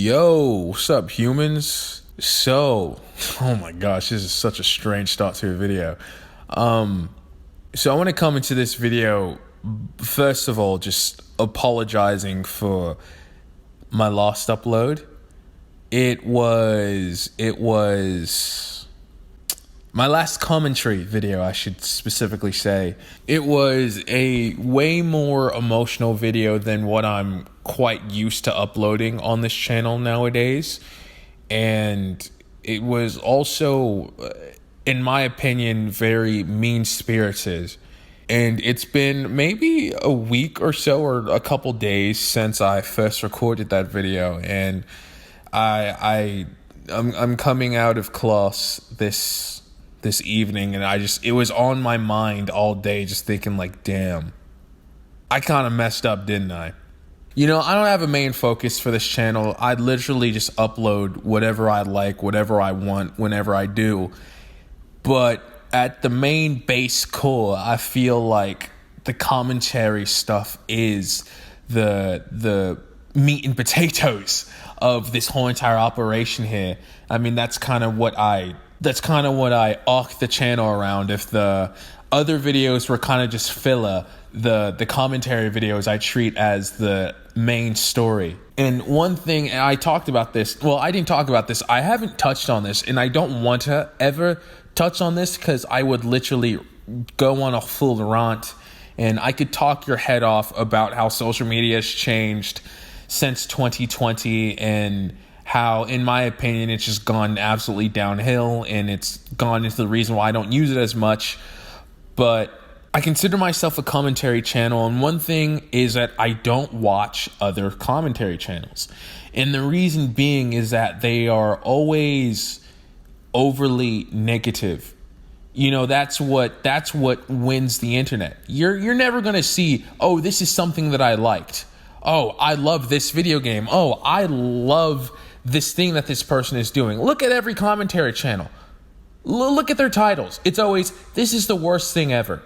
Yo, what's up, humans? Oh my gosh, this is such a strange start to a video. So I want to come into this video, first of all, just apologizing for my last upload. It was my last commentary video, I should specifically say. It was a way more emotional video than what I'm quite used to uploading on this channel nowadays. And it was also, in my opinion, very mean-spirited. And it's been maybe a week or so, or a couple days since I first recorded that video. And I'm coming out of class this evening, and it was on my mind all day, just thinking like, damn, I kind of messed up, didn't I? You know, I don't have a main focus for this channel. I literally just upload whatever I like, whatever I want, whenever I do. But at the main base core, I feel like the commentary stuff is the meat and potatoes of this whole entire operation here. I mean, that's kind of what I arc the channel around. If the other videos were kind of just filler, the commentary videos I treat as the main story. And one thing, and I talked about this, well, I didn't talk about this, I haven't touched on this, and I don't want to ever touch on this because I would literally go on a full rant, and I could talk your head off about how social media has changed since 2020 and how, in my opinion, it's just gone absolutely downhill, and it's gone into the reason why I don't use it as much. But I consider myself a commentary channel, and one thing is that I don't watch other commentary channels. And the reason being is that they are always overly negative. You know, that's what wins the internet. You're never going to see, oh, this is something that I liked. Oh, I love this video game. Oh, I love this thing that this person is doing. Look at every commentary channel. Look at their titles. It's always, this is the worst thing ever.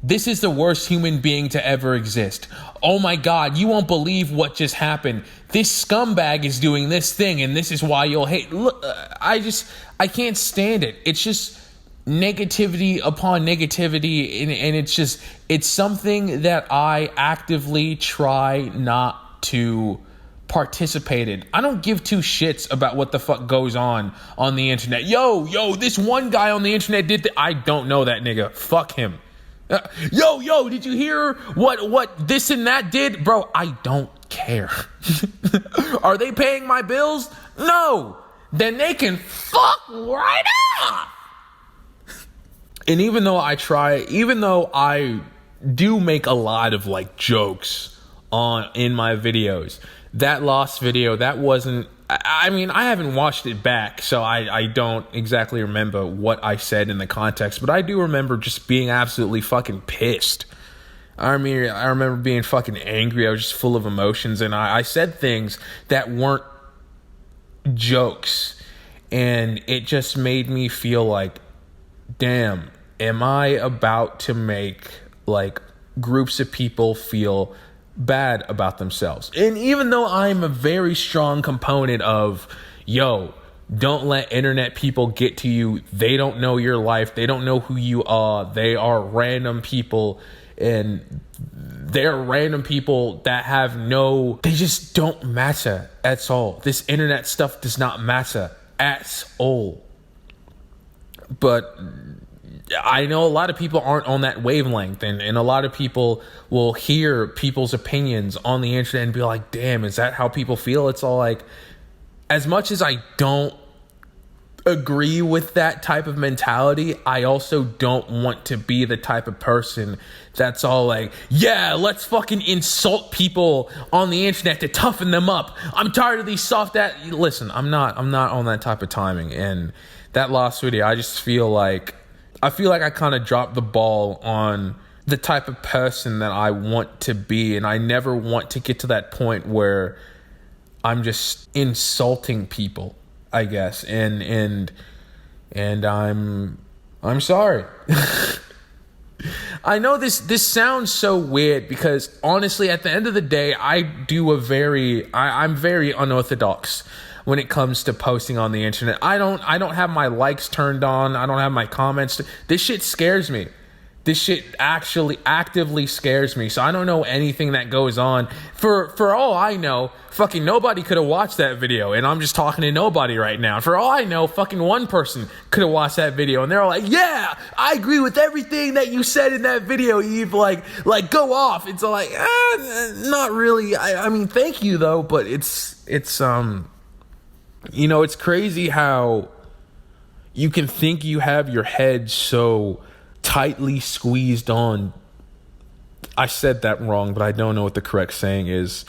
This is the worst human being to ever exist. Oh my God, you won't believe what just happened. This scumbag is doing this thing, and this is why you'll hate. Look, I can't stand it. It's just negativity upon negativity, and it's something that I actively try not to participate in. I don't give two shits about what the fuck goes on the internet. Yo, this one guy on the internet did I don't know that nigga. Fuck him. Yo, did you hear what this and that did? Bro, I don't care. Are they paying my bills? No. Then they can fuck right up. And even though I do make a lot of like jokes in my videos, that last video, that wasn't, I mean, I haven't watched it back, so I don't exactly remember what I said in the context, but I do remember just being absolutely fucking pissed. I mean, I remember being fucking angry. I was just full of emotions, and I said things that weren't jokes, and it just made me feel like, damn, am I about to make like groups of people feel bad about themselves? And even though I'm a very strong component of, yo, don't let internet people get to you. They don't know your life. They don't know who you are. They are random people, and they're random people that they just don't matter at all. This internet stuff does not matter at all. But I know a lot of people aren't on that wavelength, and a lot of people will hear people's opinions on the internet and be like, damn, is that how people feel? It's all like, as much as I don't agree with that type of mentality, I also don't want to be the type of person that's all like, yeah, let's fucking insult people on the internet to toughen them up. I'm tired of these soft ass. Listen, I'm not on that type of timing. And that last video, I feel like I kind of dropped the ball on the type of person that I want to be, and I never want to get to that point where I'm just insulting people, I guess. And I'm sorry. I know this sounds so weird because honestly, at the end of the day, I'm very unorthodox when it comes to posting on the internet. I don't have my likes turned on. I don't have my comments. This shit scares me. This shit actually actively scares me. So I don't know anything that goes on. For all I know, fucking nobody could have watched that video. And I'm just talking to nobody right now. For all I know, fucking one person could have watched that video. And they're all like, yeah, I agree with everything that you said in that video, Eve. Like go off. It's like, not really. I mean, thank you though. But it's it's crazy how you can think you have your head so tightly squeezed on. I said that wrong, but I don't know what the correct saying is.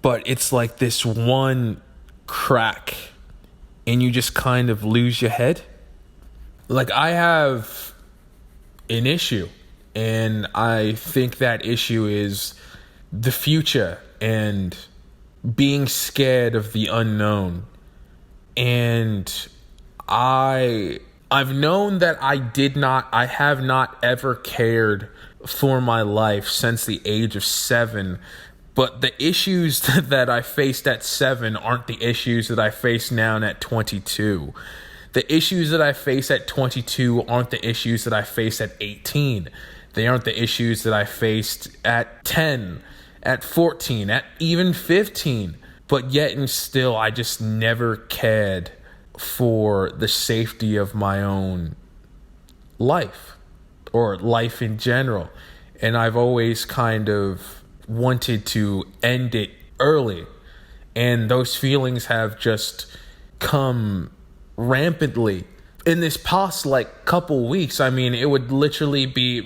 But it's like this one crack and you just kind of lose your head. Like, I have an issue, and I think that issue is the future and being scared of the unknown. And I've known that I have not ever cared for my life since the age of 7. But the issues that I faced at 7 aren't the issues that I face now at 22. The issues that I face at 22 aren't the issues that I face at 18. They aren't the issues that I faced at 10, at 14, at even 15. But yet and still, I just never cared for the safety of my own life or life in general. And I've always kind of wanted to end it early. And those feelings have just come rampantly in this past couple weeks. I mean, it would literally be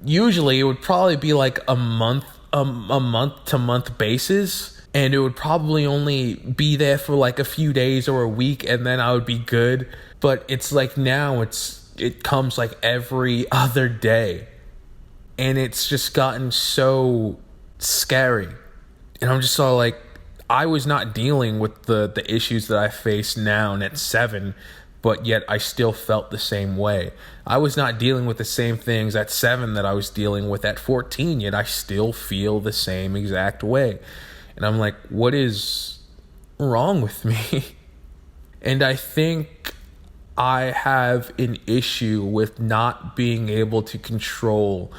usually it would probably be like a month to month basis. And it would probably only be there for like a few days or a week, and then I would be good. But it's like now it comes like every other day. And it's just gotten so scary. And I'm just all like, I was not dealing with the issues that I face now and at 7, but yet I still felt the same way. I was not dealing with the same things at 7 that I was dealing with at 14, yet I still feel the same exact way. And I'm like, what is wrong with me? And I think I have an issue with not being able to control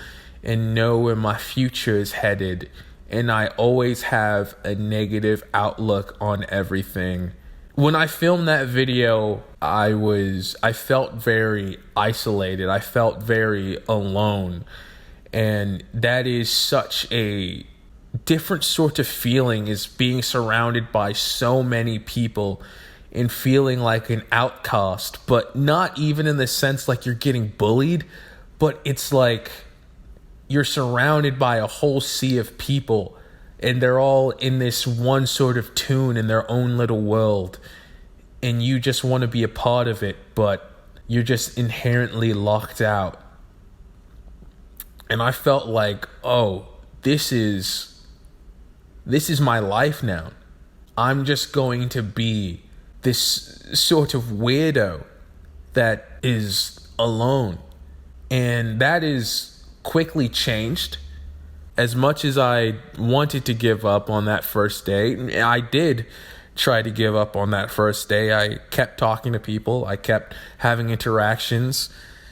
and know where my future is headed. And I always have a negative outlook on everything. When I filmed that video, I felt very isolated. I felt very alone. And that is such a different sort of feeling, is being surrounded by so many people and feeling like an outcast, but not even in the sense like you're getting bullied, but it's like you're surrounded by a whole sea of people and they're all in this one sort of tune in their own little world, and you just want to be a part of it, but you're just inherently locked out. And I felt like, oh, this is my life now. I'm just going to be this sort of weirdo that is alone. And that is quickly changed. As much as I wanted to give up on that first day, I did try to give up on that first day. I kept talking to people. I kept having interactions.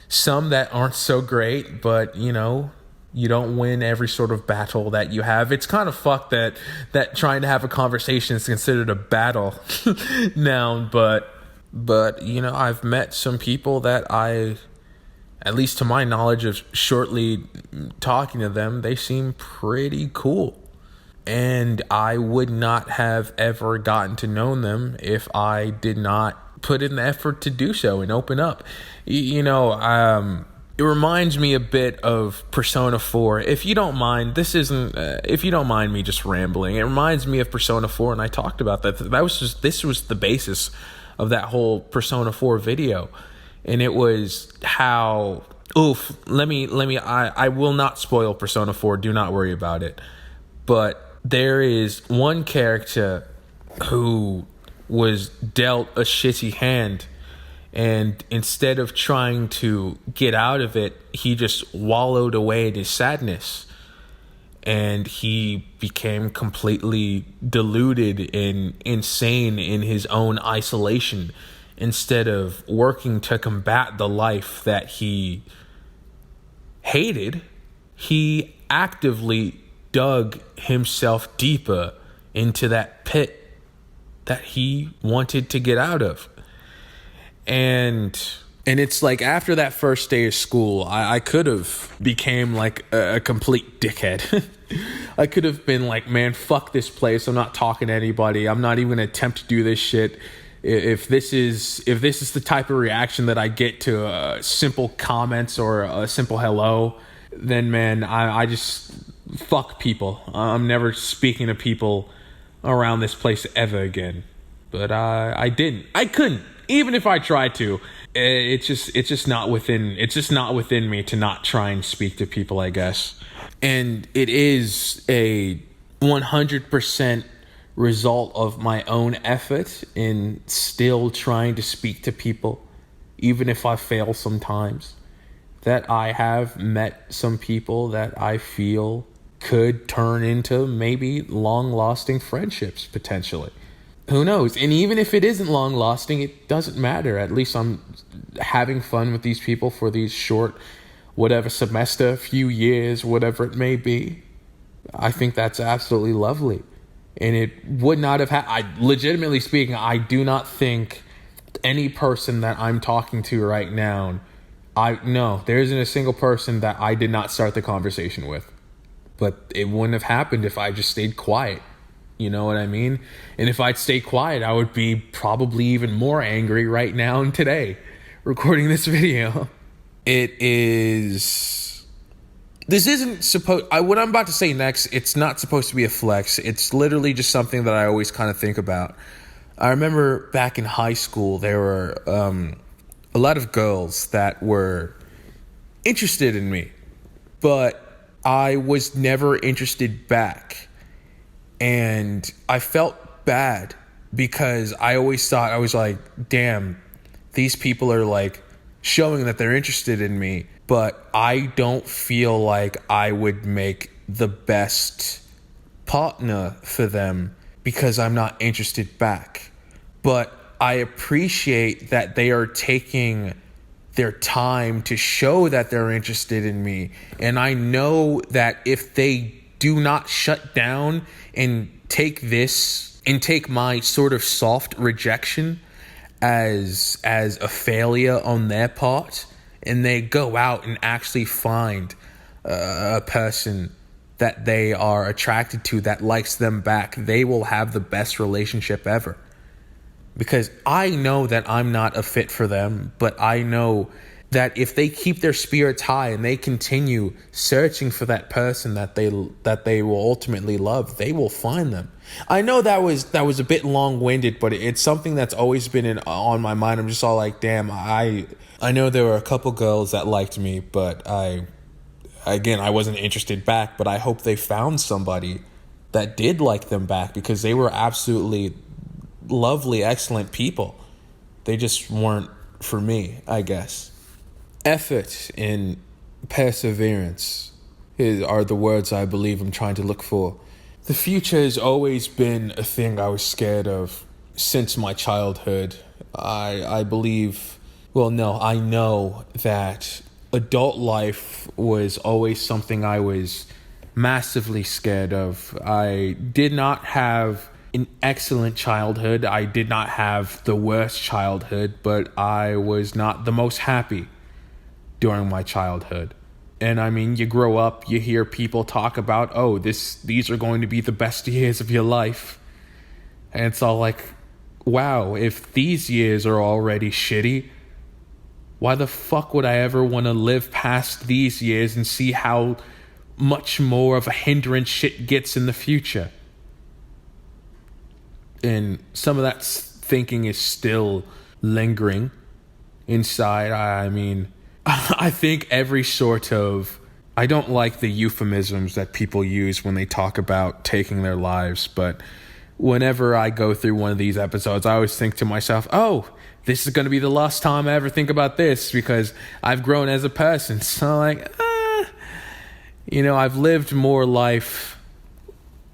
Some that aren't so great, but you don't win every sort of battle that you have. It's kind of fucked that trying to have a conversation is considered a battle now, but I've met some people that at least to my knowledge of shortly talking to them, they seem pretty cool. And I would not have ever gotten to know them if I did not put in the effort to do so and open up. It reminds me a bit of Persona 4. If you don't mind, if you don't mind me just rambling, it reminds me of Persona 4, and I talked about that. This was the basis of that whole Persona 4 video. And it was how, I will not spoil Persona 4, do not worry about it. But there is one character who was dealt a shitty hand, And instead of trying to get out of it, he just wallowed away in his sadness. And he became completely deluded and insane in his own isolation. Instead of working to combat the life that he hated, he actively dug himself deeper into that pit that he wanted to get out of. And it's like after that first day of school, I could have became like a complete dickhead. I could have been like, man, fuck this place. I'm not talking to anybody. I'm not even going to attempt to do this shit. If this is the type of reaction that I get to simple comments or a simple hello, then man, I just fuck people. I'm never speaking to people around this place ever again. But I didn't. I couldn't. Even if I tried to, it's just not within me to not try and speak to people, I guess. And it is a 100% result of my own effort in still trying to speak to people, even if I fail sometimes, that I have met some people that I feel could turn into maybe long-lasting friendships, potentially. Who knows? And even if it isn't long-lasting, it doesn't matter. At least I'm having fun with these people for these short, whatever semester, few years, whatever it may be. I think that's absolutely lovely. And it would not have legitimately speaking, I do not think any person that I'm talking to right now, there isn't a single person that I did not start the conversation with. But it wouldn't have happened if I just stayed quiet. You know what I mean? And if I'd stay quiet, I would be probably even more angry right now and today, recording this video. What I'm about to say next, it's not supposed to be a flex. It's literally just something that I always kind of think about. I remember back in high school, there were a lot of girls that were interested in me, but I was never interested back. And I felt bad because I always thought, I was like, damn, these people are like showing that they're interested in me, but I don't feel like I would make the best partner for them because I'm not interested back. But I appreciate that they are taking their time to show that they're interested in me. And I know that if they do not shut down and take my sort of soft rejection as a failure on their part, and they go out and actually find a person that they are attracted to that likes them back, they will have the best relationship ever. Because I know that I'm not a fit for them, but I know that if they keep their spirits high and they continue searching for that person that they will ultimately love, they will find them. I know that was a bit long-winded, but it's something that's always been on my mind. I'm just all like, damn, I know there were a couple girls that liked me, but I wasn't interested back, but I hope they found somebody that did like them back, because they were absolutely lovely, excellent people. They just weren't for me, I guess. Effort and perseverance are the words I believe I'm trying to look for. The future has always been a thing I was scared of since my childhood. I know that adult life was always something I was massively scared of. I did not have an excellent childhood. I did not have the worst childhood, but I was not the most happy during my childhood. And I mean, you grow up, you hear people talk about, these are going to be the best years of your life. And it's all like, wow, if these years are already shitty, why the fuck would I ever want to live past these years and see how much more of a hindrance shit gets in the future? And some of that thinking is still lingering inside. I mean, I think every sort of... I don't like the euphemisms that people use when they talk about taking their lives, but whenever I go through one of these episodes, I always think to myself, oh, this is going to be the last time I ever think about this because I've grown as a person. So like, I've lived more life.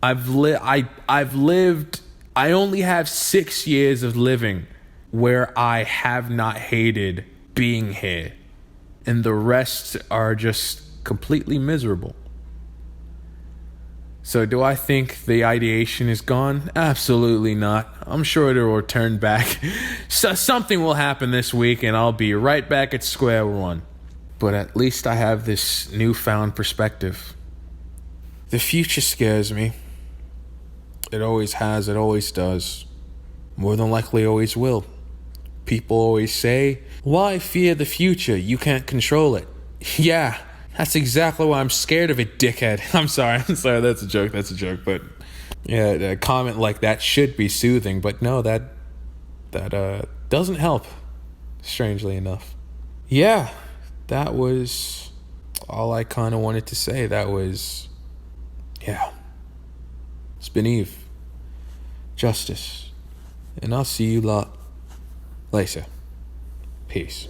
I've lived, I only have 6 years of living where I have not hated being here. And the rest are just completely miserable. So do I think the ideation is gone? Absolutely not. I'm sure it will return back. So something will happen this week and I'll be right back at square one. But at least I have this newfound perspective. The future scares me. It always has, it always does. More than likely always will. People always say, why fear the future? You can't control it. Yeah. That's exactly why I'm scared of it, dickhead. I'm sorry, that's a joke, but yeah, a comment like that should be soothing, but no, that doesn't help, strangely enough. Yeah, that was all I kind of wanted to say. It's been Eve, Justice, and I'll see you lot later. Peace.